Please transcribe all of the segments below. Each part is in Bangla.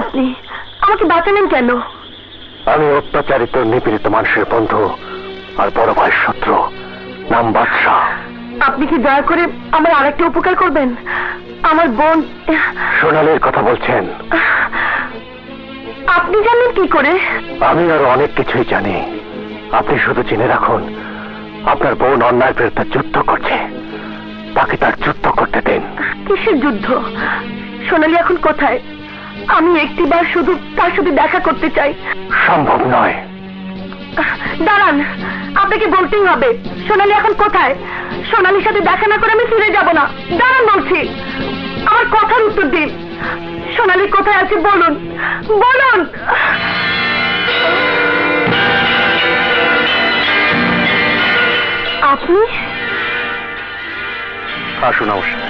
আপনি? আমাকে বাঁচালেন কেন? আমি অত্যাচারিত নিপীড়িত মানুষের বন্ধু আর বড় ভাইয়ের শত্রু, নাম বাদশা। আপনি কি দয়া করে আমার আরেকটা উপকার করবেন? আমার বোন সোনালীর কথা বলছেন? আপনি জানেন কি করে? আমি আরো অনেক কিছুই জানি। আপনি শুধু জেনে রাখুন, আপনার বোন অন্যায়ের বিরুদ্ধে যুদ্ধ করছে, তাকে তার যুদ্ধ করতে দিন। কিসের যুদ্ধ? সোনালী এখন কোথায়? আমি একটিবার শুধু তার সাথে দেখা করতে চাই। সম্ভব নয়। দাঁড়ান, আপনাকে বলতেই হবে সোনালী এখন কোথায়। সোনালীর সাথে দেখা না করে আমি ফিরে যাব না। দাঁড়ান বলছি, আমার কথার উত্তর দিন। সোনালী কোথায় আছে বলুন, বলুন। আপনি? আসুন অবশ্যই।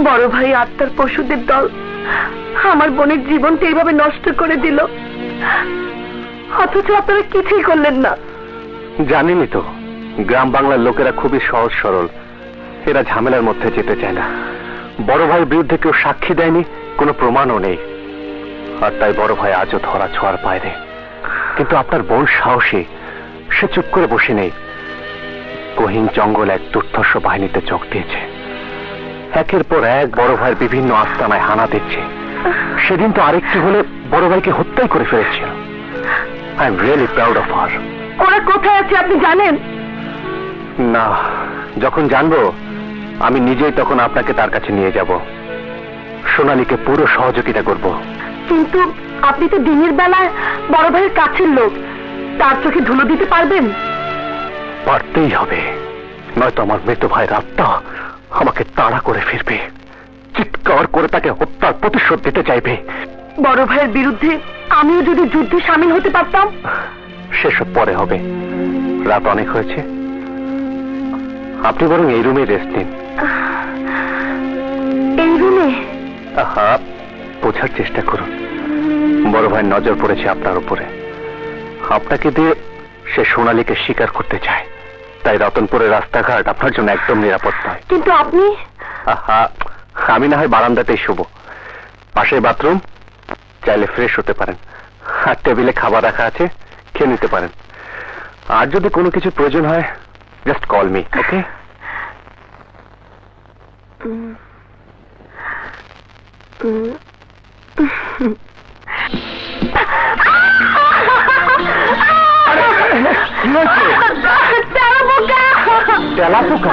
বড় ভাই আত্মার পশুদের দল আমার বোনের জীবনটা এইভাবে নষ্ট করে দিল, অথচ আপনারা কিছুই করলেন না। জানেনই তো, গ্রাম বাংলার লোকেরা খুবই সহজ সরল, এরা ঝামেলার মধ্যে যেতে চায় না। বড় ভাইয়ের বিরুদ্ধে কেউ সাক্ষী দেয়নি, কোনো প্রমাণও নেই, আর তাই বড় ভাই আজও ধরা ছোঁয়ার বাইরে। কিন্তু আপনার বোন সাহসী, সে চুপ করে বসে নেই। গহীন জঙ্গল এক দুর্ধর্ষ বাহিনীতে চোখ দিয়েছে, একের পর এক বড় ভাইয়ের বিভিন্ন আস্তানায় হানা দিচ্ছে। সেদিন তো আরেকটি হলে বড় ভাইকে হত্যাই করে ফেলেছিল। I am really proud of her. ওরা কোথায় আছে আপনি জানেন? না, যখন জানবো আমি নিজেই তখন আপনাকে তার কাছে নিয়ে যাব। সোনালীকে পুরো সহযোগিতা করব। কিন্তু আপনি তো দিনের বেলায় বড় ভাইয়ের কাছের লোক, তার চোখে ধুলো দিতে পারবেন? পারতেই হবে, নয়তো আমার মৃত ভাইয়ের আত্মা আমাকে তাড়া করে ফিরবে, চিৎকার করে তাকে হত্যার প্রতিশোধ দিতে চাইবে। বড় ভাইয়ের বিরুদ্ধে আমিও যদি যুদ্ধে সামিল হতে পারতাম। সেসব পরে হবে, রাত অনেক হয়েছে। আপনি বরং এই রুমে রেস্ট নিন। এই রুমে? আহা, বোঝার চেষ্টা করুন। বড় ভাইয়ের নজর পড়েছে আপনার উপরে, আপনাকে দিয়ে সে সোনালীকে স্বীকার করতে চায়, তাই রতনপুরের রাস্তাঘাট আপনার জন্য একদম নিরাপদ নয়। কিন্তু আপনি? আহা, আমি না হয় বারান্দাতেই শুবো, পাশে বাথরুম, চাইলে ফ্রেশ হতে পারেন। আর টেবিলে খাবার রাখা আছে, খেয়ে নিতে পারেন। আর যদি কোনো কিছু প্রয়োজন হয়, জাস্ট কল মি, ওকে? তেলাপোকা?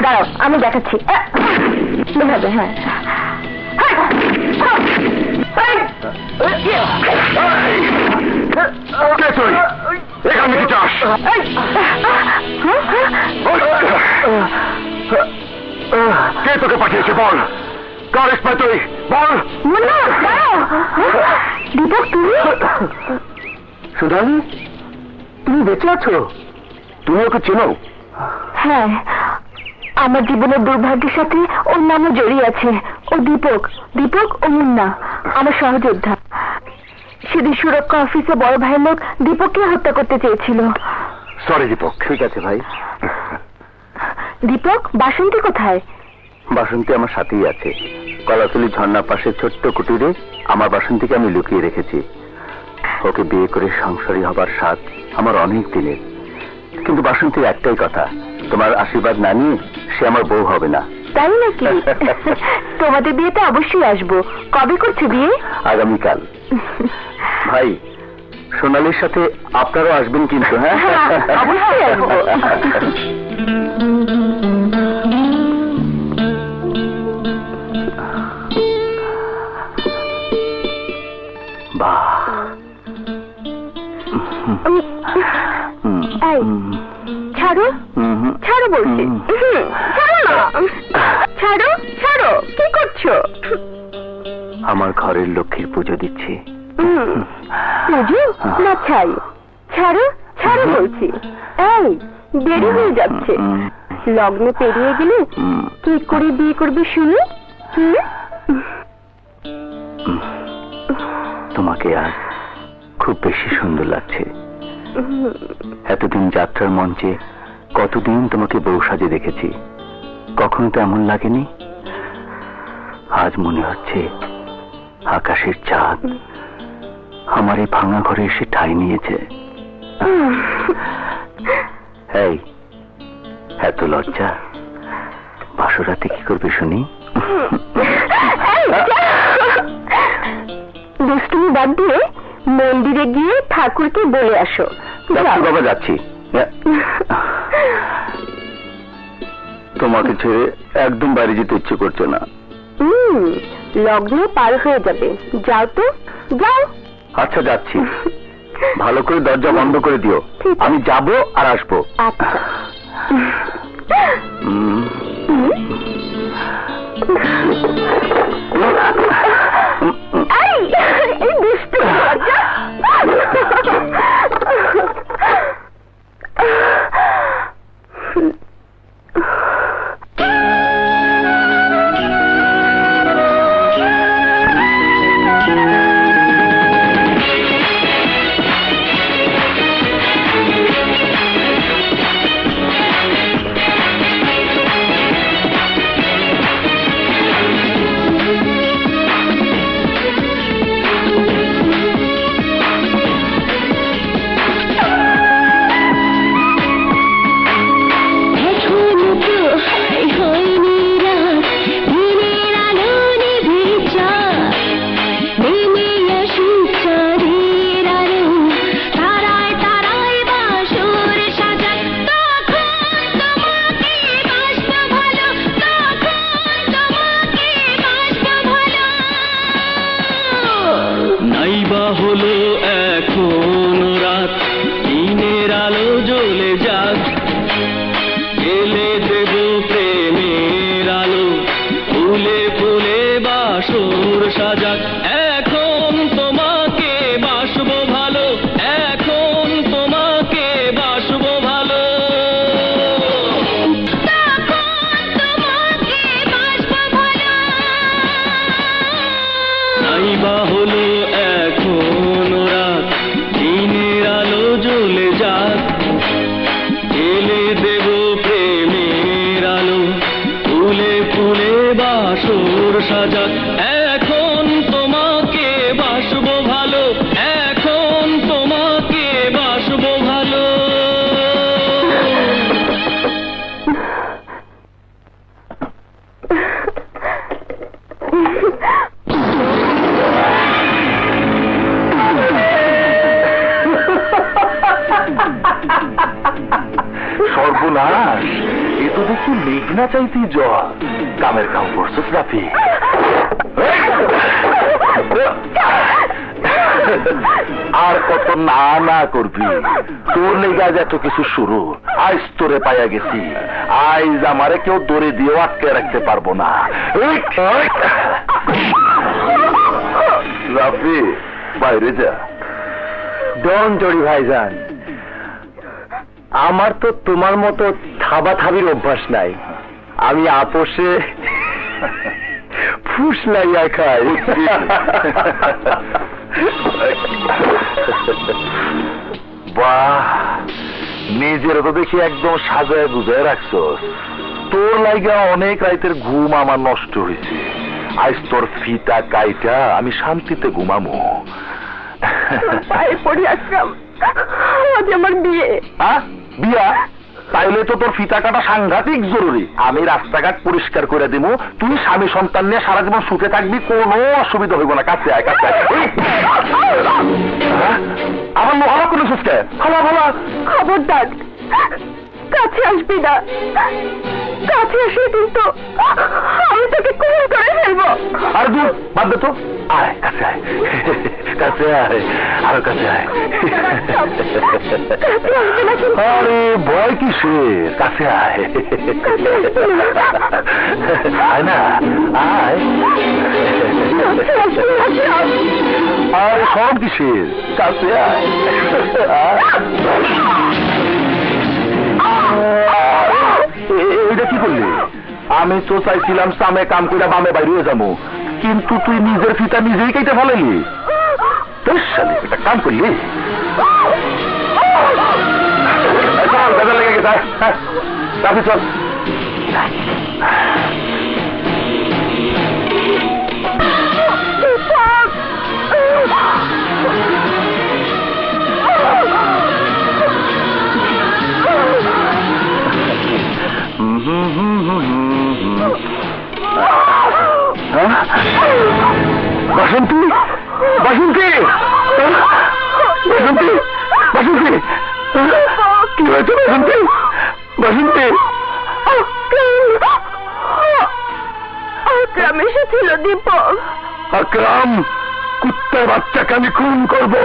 দাঁড়াও, আমি দেখাচ্ছি। হ্যাঁ, এখানে কি চাস? কে তোকে পাঠিয়েছে বল? কার ইস্পায় তুই বল? দীপক, তুমি? সুধানী, তুমি বেঁচে আছো? তুমি ওকে চেনো? হ্যাঁ, আমার জীবনের দুর্ভাগ্যের সাথে ওর নামও জড়িয়ে আছে। ও দীপক, দীপক ও মুন্না, আমার সহযোদ্ধা। সেদিন সুরক্ষা অফিসে বড় ভাইয়ের লোক দীপককে হত্যা করতে চেয়েছিল। সরি দীপক। ঠিক আছে ভাই। দীপক, বাসন্তী কোথায়? বাসন্তী আমার সাথেই আছে। কলাতলি ঝর্ণার পাশে ছোট্ট কুটিরে আমার বাসন্তীকে আমি লুকিয়ে রেখেছি। ওকে বিয়ে করে সংসারী হবার স্বাদ আমার অনেক দিনের। কিন্তু বাসন্তীর একটাই কথা, তোমার আশীর্বাদ না নিয়ে সে আমার বউ হবে না। তাই নাকি? তোমাদের বিয়েতে অবশ্যই আসবো। কবে করছো বিয়ে? আগামীকাল। ভাই, সোনালীর সাথে আপনারাও আসবেন কিন্তু। হ্যাঁ, অবশ্যই আসবো। বাহ, এই, ছাড়ো ছাড়ো বলছি। ছাড়ো না, ছাড়ো ছাড়ো। কি করছো? আমার ঘরের লক্ষ্মীর পুজো দিচ্ছি। পুজো না ছাই? ছাড়ো ছাড়ো বলছি। এই, দেরি হয়ে যাচ্ছে। লগ্ন পেরিয়ে গেলে কি করে বিয়ে করবে শুনি? তোমাকে আজ খুব বেশি সুন্দর লাগছে। এতদিন যাত্রার মঞ্চে কতদিন তোমাকে বউ সাজে দেখেছি, কখনো তো এমন লাগেনি। আজ মনে হচ্ছে আকাশের চাঁদ আমার এই ভাঙা ঘরে এসে ঠাঁই নিয়েছে। এই, এত লজ্জা, বাসরাতে কি করবে শুনি? দুষ্টুমি বাদ দিয়ে মন্দিরে গিয়ে ঠাকুরকে বলে আসো। যাচ্ছি বাবা, যাচ্ছি। তোমাকে ছেড়ে একদম বাইরে যেতে ইচ্ছে করছে না। লগ্ন পার হয়ে যাবে, যাও তো, যাও। আচ্ছা, যাচ্ছি। ভালো করে দরজা বন্ধ করে দিও। আমি যাব আর আসবো। আচ্ছা। এই দুষ্টু লজ্জা। হলো এখন রাত, দিনের আলো জ্বলে যাক, গেলে দেব প্রেমের আলো, ফুলে ফুলে বাসর সাজাক। এখন তোমাকে বাসবো ভালো, এখন তোমাকে বাসবো ভালো, নাইবা হলো এখন রাত, দিনের আলো জ্বলে যাক, গেলে দেব প্রেমের আলো, ফুলে ফুলে বাসর সাজাক। এখন তোমাকে বাসবো ভালো, এখন তোমাকে বাসবো ভালো। সর্বনাশ, এ তো দেখছি মেঘনা চাইতে জল। কামের কাম করছিস রাফি? আর কত না না করবি? তোর লেগে আজ এত কিছু শুরু। আজ তোরে পাইয়া গেছি, আজ আমারে কেউ দড়ি দিয়েও আটকে রাখতে পারবো না। রাফি, বাইরে যা। ডন জড়ি ভাইজান, আমার তো তোমার মতো থাবা থাবির অভ্যাস নাই। আমি আপোষে ফুস লাইয়া খাই। বাহ, নিজের তো দেখি একদম সাজায় বুঝায় রাখছস। তোর লাইগা অনেক রাতের ঘুম আমার নষ্ট হয়েছে। আজ তোর ফিতা কাইটা আমি শান্তিতে ঘুমামো। পায়ে পড়ে আসলাম, আজ আমার বিয়ে। বিয়া? তাইলে তো তোর ফিতা কাটা সাংঘাতিক জরুরি। আমি রাস্তাঘাট পরিষ্কার করে দিব, তুই স্বামী সন্তান নিয়ে সারা জীবন সুখে থাকবি, কোনো অসুবিধা হইব না। কাছে আয়, কাছে আয়। আমার মহারা কোনো সুস্থে ভালো ভালো। খবরদার কাছে আসবি না, কাছে আসলে কিন্তু আমি তোকে খুন করে ফেলবো। আর দূর বাদ দে তো, আয় কাছে আয়, কাছে আয়, আরো কাছে আয়। আরে ভয় কিসের, কাছে আয়। আয় না, আয়। আরে সব কিসের, কাছে আয়। এইটা কি করলি? আমি তো চাইছিলাম সামে কাম করে বামে বাইরে যাবো, কিন্তু তুই নিজের ফিতা নিজেই কেটে ফেলালি। একটা কাম করলি, লেগে গেছে। চল বাসন্তী, বাসন্তী, বাসন্তী, বাসন্তী, কি হয়েছে বাসন্তী? বাসন্তী, আকরাম এসেছিল দীপক। আকরাম? কুত্তার বাচ্চাকে আমি খুন করবো?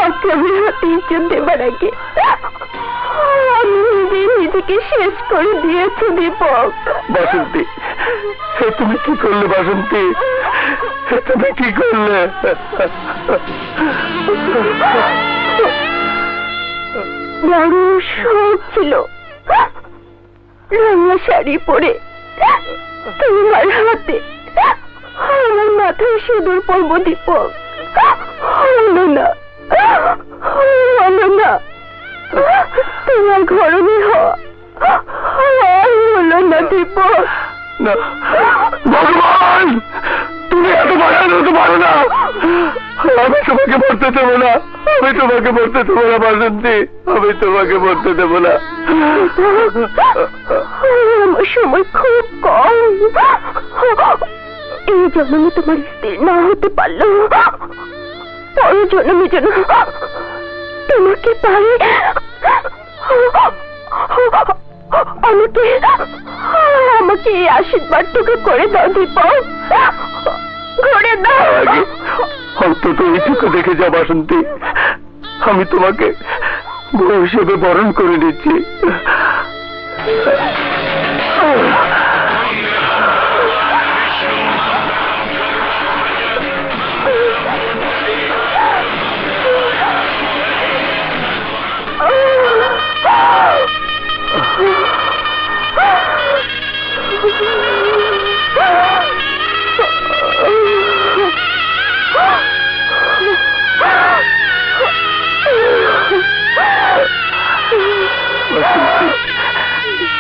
আকরামের হাতে ইজ্জত দেবার আগে আমি নিজেকে শেষ করে দিয়েছি দীপক। বাসন্তী, তুমি কি করলে? বাসন্তী, তুমি কি করলে? বড় শখ ছিল রাঙা শাড়ি পরে তোমার হাতে আমার মাথায় সিঁদুর পরবো দীপক। হলো না, হলো না, তোমার ঘরণী হওয়া হলো না দীপক। ভগবান, তুমি এত বাড়ানো পারো না। আমি তোমাকে মরতে দেবো না, আমি তোমাকে মরতে দেবো না বাসন্তী, আমি তোমাকে মরতে দেবো না। আমার সময় খুব কম, এই জন্মে তোমার স্ত্রী না হতে পারলো, পরের জন্মে যেন তোমাকে পারে। আমাকে এই আশীর্বাদটুকু করে দাও দীপক, করে দাও। অন্তত এইটুকু দেখে যা বাসন্তী, আমি তোমাকে বউ হিসেবে বরণ করে নিচ্ছি।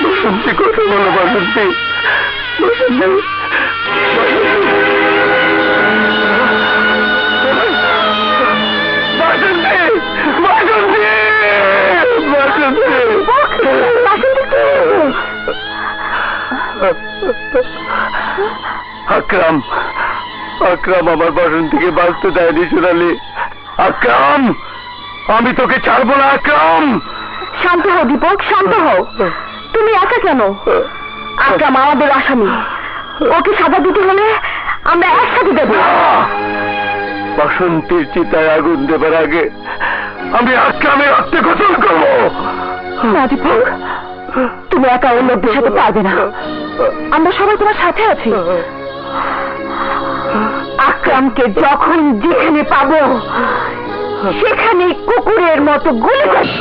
বাসন্তী, কথা বলো বাসন্তী, বাসন্তী, আকরাম, আকরাম আমার বাসন্তীকে বাঁচতে দেয়নি সোনালি। আকরাম, আমি তোকে ছাড়বো না। আকরাম, শান্ত হও দীপক, শান্ত হও। তুমি একা কেন? আকরাম আমাদের আসামি, ওকে সাজা দিতে হলে আমরা একসাথে দেব। বাসন্তীর চিতায় আগুন দেবার আগে আমি আকরামের আত্মঘাতন করবো। না দীপক, তুমি একা ওর লোকদের সাথে পারবে না, আমরা সবাই তোমার সাথে আছি। আকরামকে যখন যেখানে পাবো সেখানে কুকুরের মতো গুলি করব।